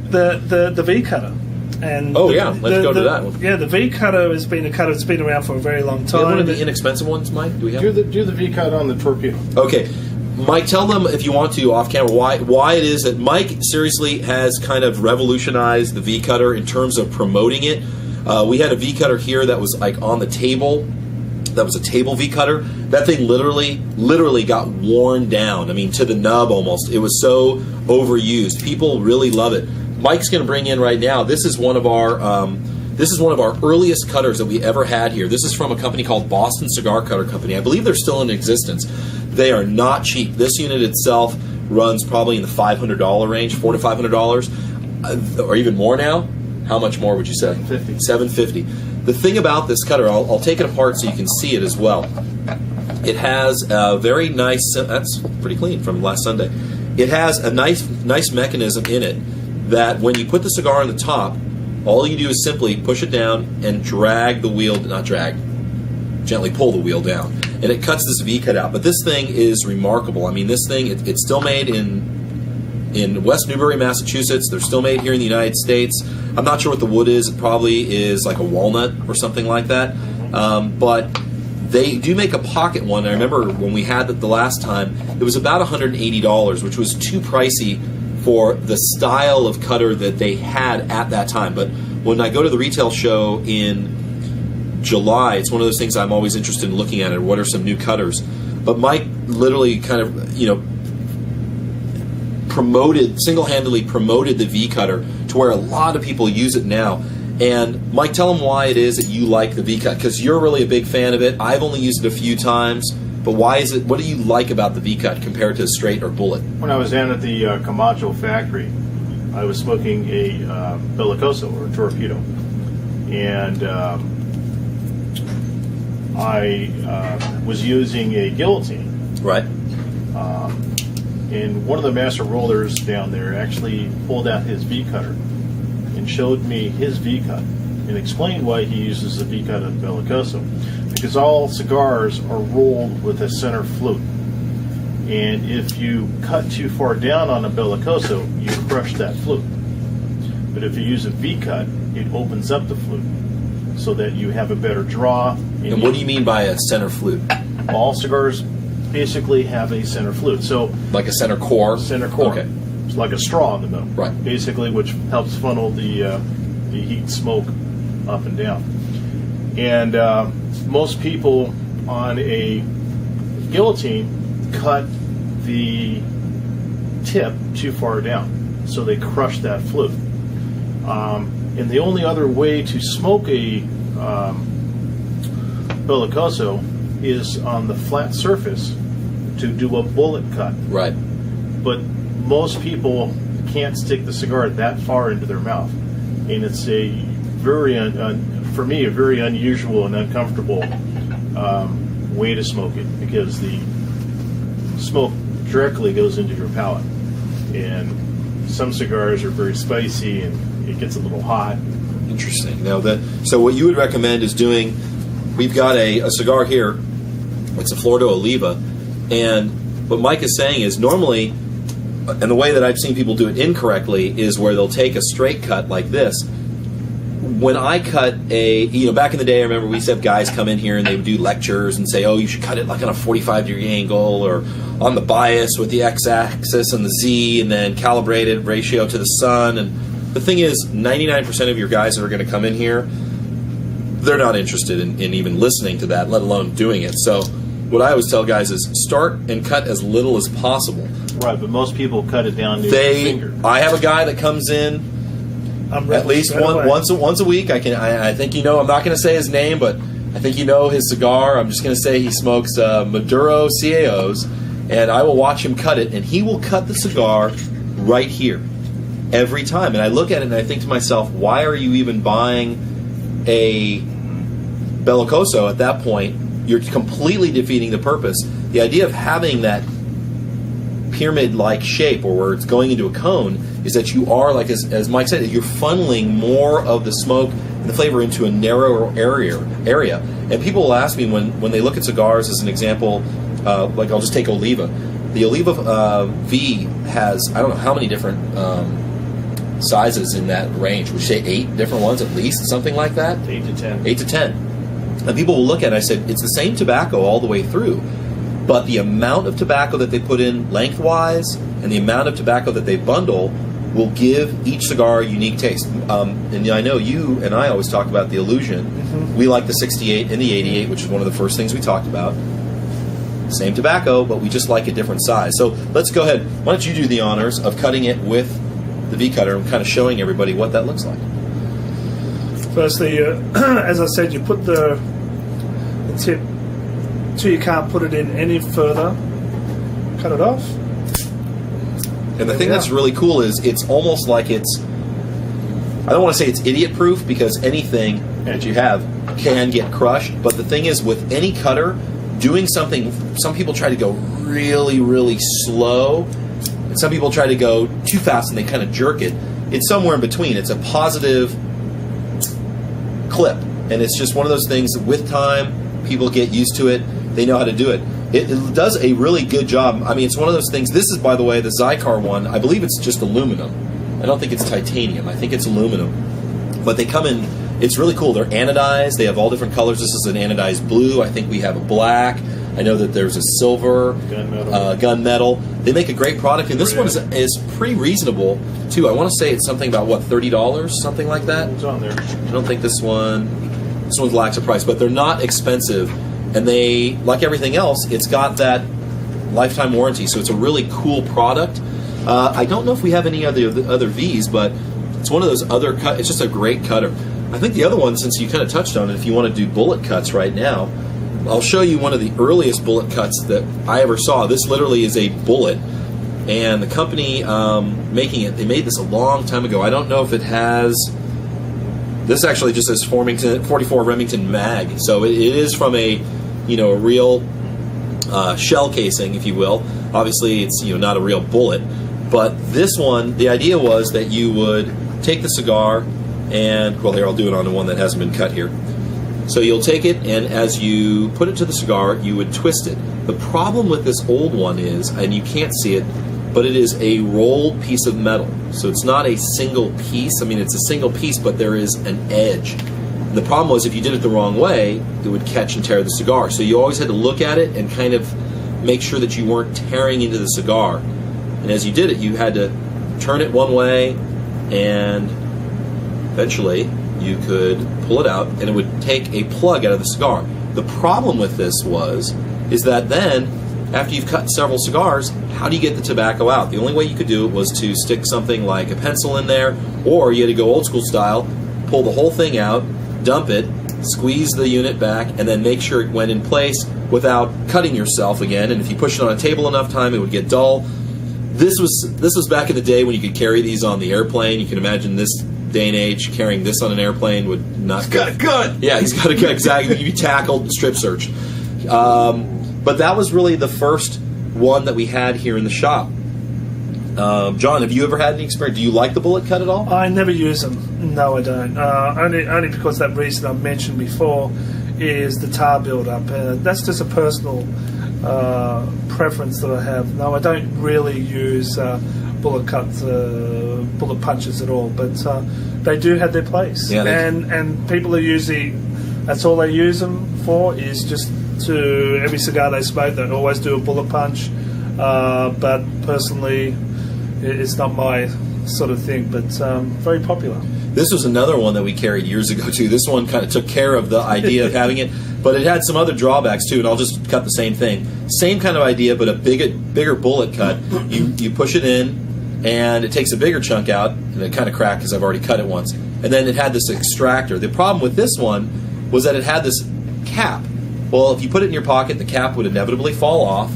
The V cutter. And let's go to that one. Yeah, the V cutter has been a cutter that's been around for a very long time. One of the inexpensive ones, Mike. Do we have? Do the V cut on the torpedo. Okay, Mike, tell them if you want to off camera why it is that Mike seriously has kind of revolutionized the V cutter in terms of promoting it. We had a V cutter here that was like on the table. That was a table V cutter. That thing literally got worn down. I mean, to the nub almost. It was so overused. People really love it. Mike's going to bring in right now. This is one of our earliest cutters that we ever had here. This is from a company called Boston Cigar Cutter Company. I believe they're still in existence. They are not cheap. This unit itself runs probably in the $500 range, $400 to $500, or even more now. How much more would you say? $750. The thing about this cutter, I'll take it apart so you can see it as well. It has a very nice. That's pretty clean from last Sunday. It has a nice mechanism in it that when you put the cigar on the top, all you do is simply push it down and drag the wheel. Not drag. Gently pull the wheel down, and it cuts this V cut out. But this thing is remarkable. I mean, this thing it's still made in West Newbury, Massachusetts. They're still made here in the United States. I'm not sure what the wood is. It probably is like a walnut or something like that. But they do make a pocket one. I remember when we had it the last time, it was about $180, which was too pricey for the style of cutter that they had at that time. But when I go to the retail show in July, it's one of those things I'm always interested in looking at. What are some new cutters? But Mike literally kind of, single-handedly promoted the V cutter to where a lot of people use it now. And Mike, tell them why it is that you like the V cut, because you're really a big fan of it. I've only used it a few times, but why is it? What do you like about the V cut compared to straight or bullet? When I was down at the Camacho factory, I was smoking a Bellicoso or a torpedo, and I was using a guillotine. Right. And one of the master rollers down there actually pulled out his V cutter and showed me his V cut and explained why he uses the V cut on Bellicoso. Because all cigars are rolled with a center flute. And if you cut too far down on a Bellicoso, you crush that flute. But if you use a V cut, it opens up the flute so that you have a better draw. And what do you mean by a center flute? All cigars basically have a center flute. So like a center core? Center core. Okay. It's like a straw in the middle. Right. Basically, which helps funnel the heat smoke up and down. And most people on a guillotine cut the tip too far down, so they crush that flute. And the only other way to smoke a Bellicoso is on the flat surface to do a bullet cut. Right. But most people can't stick the cigar that far into their mouth, and it's a very, for me, a very unusual and uncomfortable way to smoke it, because the smoke directly goes into your palate, and some cigars are very spicy and it gets a little hot. Interesting. Now so what you would recommend is doing. We've got a cigar here. It's a Flor de Oliva, and what Mike is saying is normally, and the way that I've seen people do it incorrectly, is where they'll take a straight cut like this. When I cut back in the day, I remember we used to have guys come in here and they would do lectures and say, oh, you should cut it like on a 45-degree angle or on the bias with the x-axis and the z, and then calibrated ratio to the sun. And the thing is, 99% of your guys that are going to come in here, they're not interested in even listening to that, let alone doing it. So what I always tell guys is start and cut as little as possible. Right, but most people cut it down to your finger. I have a guy that comes in at least once a week. I think I'm not going to say his name, but I think his cigar. I'm just going to say he smokes Maduro CAOs, and I will watch him cut it, and he will cut the cigar right here every time. And I look at it and I think to myself, why are you even buying a Bellicoso at that point? You're completely defeating the purpose. The idea of having that pyramid-like shape, or where it's going into a cone, is that you are, like as Mike said, you're funneling more of the smoke and the flavor into a narrower area. And people will ask me when they look at cigars, as an example, like I'll just take Oliva. The Oliva V has, I don't know how many different sizes in that range. Would you say 8 different ones at least, something like that? 8 to 10. 8 to 10. And people will look at it, I said, it's the same tobacco all the way through, but the amount of tobacco that they put in lengthwise and the amount of tobacco that they bundle will give each cigar a unique taste. And I know you and I always talk about the Illusion. Mm-hmm. We like the 68 and the 88, which is one of the first things we talked about. Same tobacco, but we just like a different size. So let's go ahead. Why don't you do the honors of cutting it with the V-cutter and kind of showing everybody what that looks like. Firstly, as I said, you put the tip so you can't put it in any further. Cut it off. And the thing that's really cool is it's almost like it's, I don't want to say it's idiot-proof because anything that you have can get crushed, but the thing is with any cutter, doing something, some people try to go really, really slow, and some people try to go too fast and they kind of jerk it. It's somewhere in between. It's a positive clip, and it's just one of those things that with time, people get used to it, they know how to do it. It does a really good job. I mean, it's one of those things. This is, by the way, the Cigar one. I believe it's just aluminum. I don't think it's titanium. I think it's aluminum. But they come in, it's really cool. They're anodized. They have all different colors. This is an anodized blue. I think we have a black. I know that there's a silver, gunmetal. They make a great product. And this one is pretty reasonable, too. I want to say it's something about, what, $30? Something like that? It's on there. I don't think this one lacks a price. But they're not expensive. And they, like everything else, it's got that lifetime warranty, so it's a really cool product. I don't know if we have any other V's, but it's one of those other cut. It's just a great cutter. I think the other one, since you kind of touched on it, if you want to do bullet cuts right now, I'll show you one of the earliest bullet cuts that I ever saw. This literally is a bullet, and the company making it, they made this a long time ago. I don't know if it has. This actually just says 44 Remington mag, so it is from a real shell casing, if you will. Obviously, it's not a real bullet, but this one, the idea was that you would take the cigar, and well, here I'll do it on the one that hasn't been cut here. So you'll take it, and as you put it to the cigar, you would twist it. The problem with this old one is, and you can't see it, but it is a rolled piece of metal. So it's not a single piece. I mean, it's a single piece, but there is an edge. And the problem was if you did it the wrong way, it would catch and tear the cigar. So you always had to look at it and kind of make sure that you weren't tearing into the cigar. And as you did it, you had to turn it one way, and eventually you could pull it out, and it would take a plug out of the cigar. The problem with this is that then, after you've cut several cigars, how do you get the tobacco out? The only way you could do it was to stick something like a pencil in there, or you had to go old school style, pull the whole thing out, dump it, squeeze the unit back, and then make sure it went in place without cutting yourself again. And if you push it on a table enough time, it would get dull. This was back in the day when you could carry these on the airplane. You can imagine this day and age carrying this on an airplane would not. He's got a gun. Yeah, he's got a gun. Exactly. You'd be tackled and strip searched. But that was really the first one that we had here in the shop. John, have you ever had any experience? Do you like the bullet cut at all? I never use them. No, I don't. Only because that reason I mentioned before is the tar build-up. That's just a personal preference that I have. No, I don't really use bullet cuts, bullet punches at all, but they do have their place. Yeah, and people are usually, that's all they use them for, is just to every cigar they smoke, they always do a bullet punch. But personally, it's not my sort of thing, but very popular. This was another one that we carried years ago too. This one kind of took care of the idea of having it, but it had some other drawbacks too, and I'll just cut the same thing. Same kind of idea, but a bigger bullet cut. You push it in, and it takes a bigger chunk out, and it kind of cracked because I've already cut it once. And then it had this extractor. The problem with this one was that it had this cap. Well, if you put it in your pocket, the cap would inevitably fall off.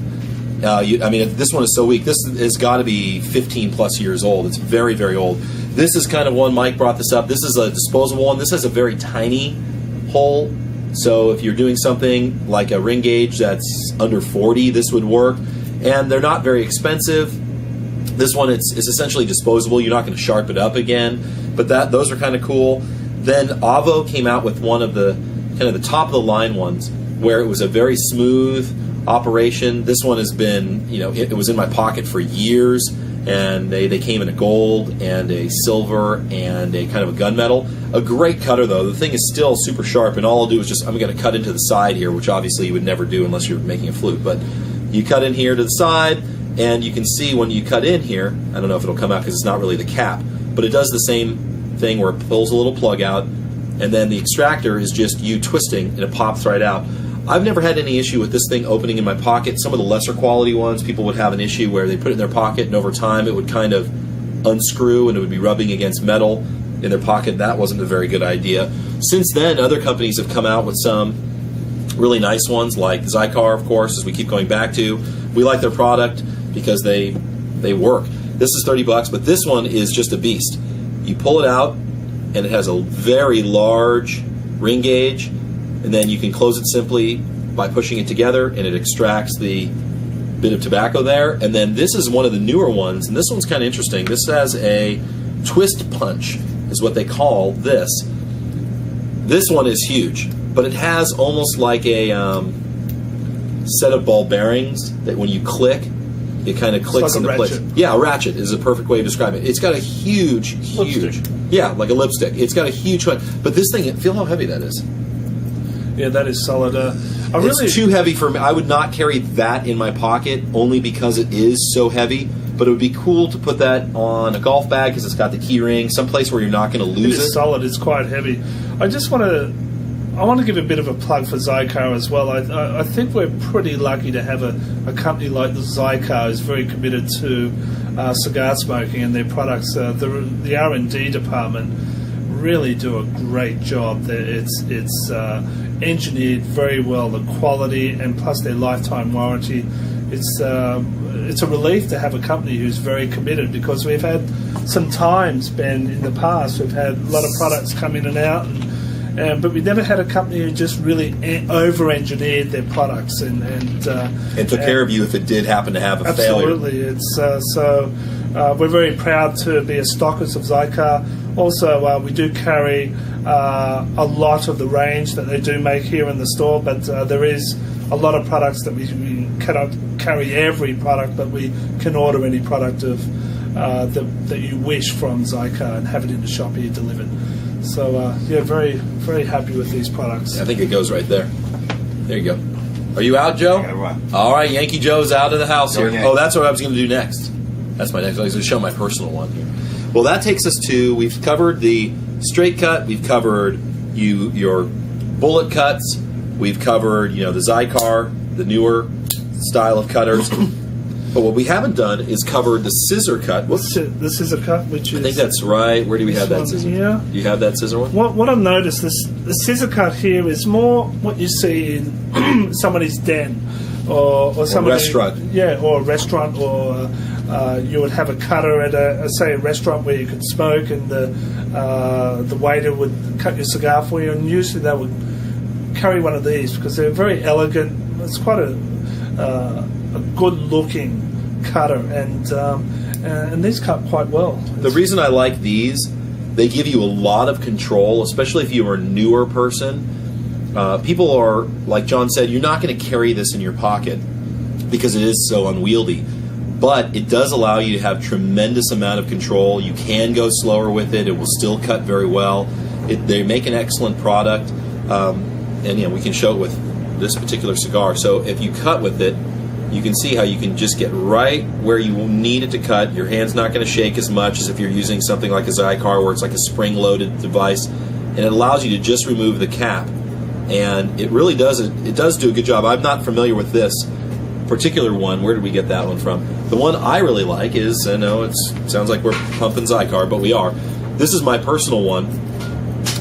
This one is so weak. This has got to be 15 plus years old. It's very, very old. This is kind of one, Mike brought this up. This is a disposable one. This has a very tiny hole. So if you're doing something like a ring gauge that's under 40, this would work. And they're not very expensive. This one, it's essentially disposable. You're not going to sharp it up again. But those are kind of cool. Then Avo came out with one of the kind of the top of the line ones where it was a very smooth operation. This one has been, it was in my pocket for years, and and they came in a gold and a silver and a kind of a gunmetal. A great cutter, though. The thing is still super sharp, and all I'll do is just, I'm going to cut into the side here, which obviously you would never do unless you're making a flute, but you cut in here to the side, and you can see when you cut in here, I don't know if it'll come out because it's not really the cap, but it does the same thing where it pulls a little plug out, and then the extractor is just you twisting, and it pops right out. I've never had any issue with this thing opening in my pocket. Some of the lesser quality ones, people would have an issue where they put it in their pocket, and over time it would kind of unscrew, and it would be rubbing against metal in their pocket. That wasn't a very good idea. Since then, other companies have come out with some really nice ones, like Cigar, of course, as we keep going back to. We like their product because they work. This is $30, but this one is just a beast. You pull it out, and it has a very large ring gauge, and then you can close it simply by pushing it together, and it extracts the bit of tobacco there. And then this is one of the newer ones, and this one's kind of interesting. This has a twist punch, is what they call this. This one is huge, but it has almost like a set of ball bearings that when you click, it kind of clicks like into place. Yeah, a ratchet is a perfect way to describe it. It's got a huge, Lipstick. yeah, like a lipstick. It's got a huge one, but this thing, feel how heavy that is. Yeah, that is solid. It's too heavy for me. I would not carry that in my pocket only because it is so heavy. But it would be cool to put that on a golf bag because it's got the key ring, someplace where you're not going to lose it. It is solid. It's quite heavy. I want to give a bit of a plug for Cigar as well. I think we're pretty lucky to have a company like the Cigar who's very committed to cigar smoking and their products. The R&D department really do a great job. It's engineered very well, the quality, and plus their lifetime warranty. It's a relief to have a company who's very committed, because we've had some times, Ben, in the past, we've had a lot of products come in and out, but we never had a company who just really over-engineered their products and took care of you if it did happen to have a failure. Absolutely. It's we're very proud to be a stockist of Cigar. Also, we do carry a lot of the range that they do make here in the store, but there is a lot of products that we cannot carry every product, but we can order any product of that you wish from Cigar and have it in the shop here delivered. So yeah, very, very happy with these products. I think it goes right there. There you go. Are you out, Joe? I gotta run. All right, Yankee Joe's out of the house here. Okay. Oh, that's what I was going to do next. That's my next. I was going to show my personal one here. Well, that takes us to, we've covered the straight cut, we've covered your bullet cuts, we've covered the Cigar, the newer style of cutters. But what we haven't done is covered the scissor cut. Whoops. The scissor cut, which is... I think that's right. Where do we have that scissor? Here. Do you have that scissor one? What I've noticed, the scissor cut here is more what you see in somebody's den or somebody, restaurant. Yeah, or a restaurant, or you would have a cutter at a restaurant where you could smoke, and the waiter would cut your cigar for you, and usually they would carry one of these because they're very elegant. It's quite a good-looking cutter, and these cut quite well. The reason I like these, they give you a lot of control, especially if you're a newer person. People are, like John said, you're not going to carry this in your pocket because it is so unwieldy. But it does allow you to have tremendous amount of control. You can go slower with it. It will still cut very well. They make an excellent product. And we can show it with this particular cigar. So if you cut with it, you can see how you can just get right where you need it to cut. Your hand's not going to shake as much as if you're using something like a Cigar where it's like a spring-loaded device. And it allows you to just remove the cap. And it really does, it does do a good job. I'm not familiar with this particular one. Where did we get that one from? The one I really like is, I know it sounds like we're pumping Cigar, but we are. This is my personal one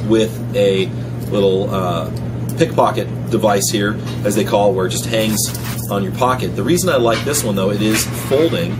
with a little pickpocket device here, as they call it, where it just hangs on your pocket. The reason I like this one, though, it is folding.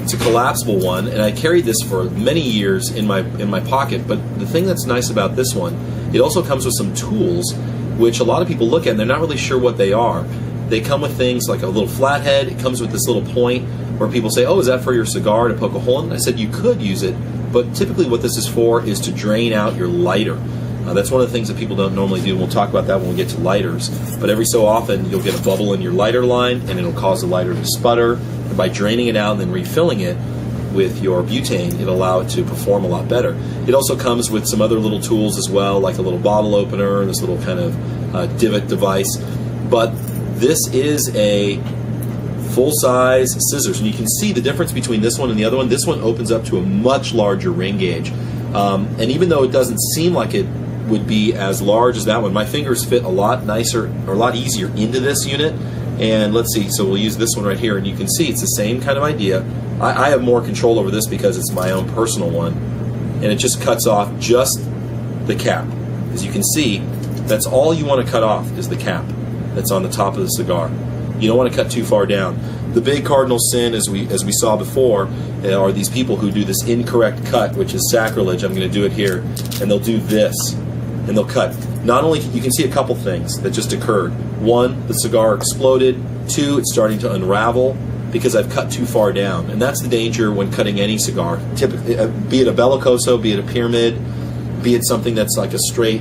It's a collapsible one, and I carried this for many years in my pocket. But the thing that's nice about this one, it also comes with some tools, which a lot of people look at and they're not really sure what they are. They come with things like a little flathead. It comes with this little point where people say, oh, is that for your cigar to poke a hole in? I said, you could use it, but typically what this is for is to drain out your lighter. That's one of the things that people don't normally do, and we'll talk about that when we get to lighters. But every so often, you'll get a bubble in your lighter line, and it'll cause the lighter to sputter. And by draining it out and then refilling it, with your butane, it'll allow it to perform a lot better. It also comes with some other little tools as well, like a little bottle opener, this little kind of divot device. But this is a full-size scissors, and you can see the difference between this one and the other one. This one opens up to a much larger ring gauge, and even though it doesn't seem like it would be as large as that one, my fingers fit a lot nicer, or a lot easier into this unit. And let's see, so we'll use this one right here, and you can see it's the same kind of idea. I have more control over this because it's my own personal one, and it just cuts off just the cap. As you can see, that's all you want to cut off is the cap that's on the top of the cigar. You don't want to cut too far down. The big cardinal sin, as we saw before, are these people who do this incorrect cut, which is sacrilege. I'm going to do it here, and they'll do this, and they'll cut. Not only, you can see a couple things that just occurred. One, the cigar exploded. Two, it's starting to unravel because I've cut too far down, and that's the danger when cutting any cigar. Typically, be it a bellicoso, be it a pyramid, be it something that's like a straight,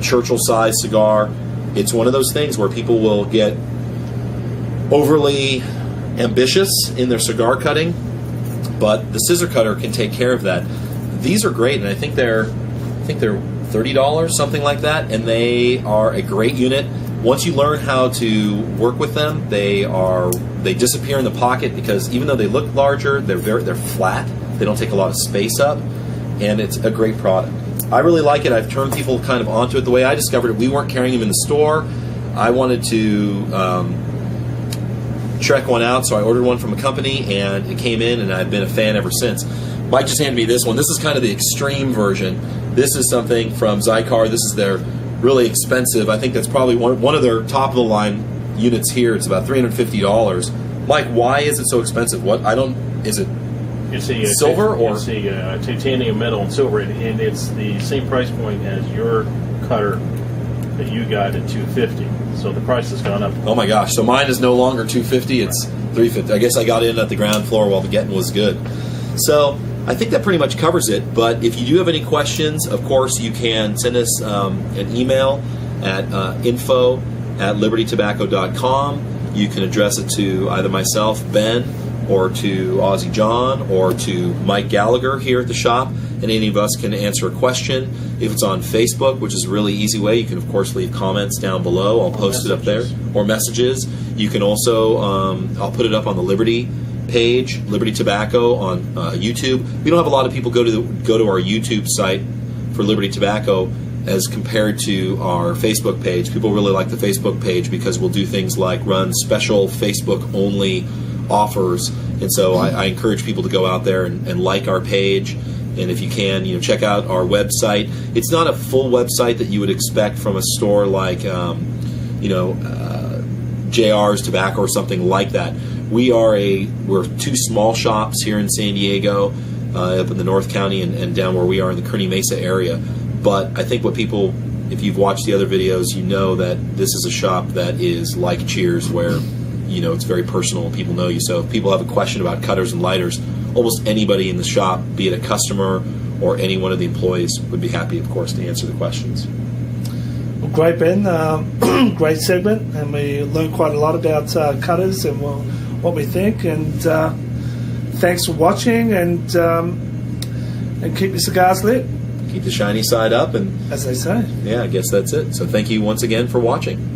Churchill-sized cigar. It's one of those things where people will get overly ambitious in their cigar cutting, but the scissor cutter can take care of that. These are great, and I think they're $30, something like that, and they are a great unit. Once you learn how to work with them, they disappear in the pocket because even though they look larger, they're flat. They don't take a lot of space up, and it's a great product. I really like it. I've turned people kind of onto it. The way I discovered it, we weren't carrying them in the store. I wanted to check one out, so I ordered one from a company, and it came in, and I've been a fan ever since. Mike just handed me this one. This is kind of the extreme version. This is something from Cigar. This is their really expensive. I think that's probably one of their top-of-the-line units here. It's about $350. Mike, why is it so expensive? Is it silver or? It's a titanium metal and silver, and it's the same price point as your cutter that you got at $250. So the price has gone up. Oh my gosh! So mine is no longer $250; it's $350. I guess I got in at the ground floor while the getting was good. So I think that pretty much covers it. But if you do have any questions, of course, you can send us an email at info@libertytobacco.com. You can address it to either myself, Ben, or to Aussie John, or to Mike Gallagher here at the shop, and any of us can answer a question. If it's on Facebook, which is a really easy way, you can of course leave comments down below. I'll post it up there, or messages. You can also, I'll put it up on the Liberty page, Liberty Tobacco on YouTube. We don't have a lot of people go to our YouTube site for Liberty Tobacco as compared to our Facebook page. People really like the Facebook page because we'll do things like run special Facebook only offers, and so I encourage people to go out there and like our page, and if you can, check out our website. It's not a full website that you would expect from a store like JR's Tobacco or something like that. We're two small shops here in San Diego, up in the North County and down where we are in the Kearney Mesa area. But I think what people, if you've watched the other videos, you know that this is a shop that is like Cheers, where it's very personal. People know you. So if people have a question about cutters and lighters, almost anybody in the shop, be it a customer or any one of the employees, would be happy, of course, to answer the questions. Well, great, Ben. Great segment, and we learned quite a lot about cutters and what we think. And thanks for watching, and keep your cigars lit. Keep the shiny side up, and as they say. Yeah, I guess that's it. So thank you once again for watching.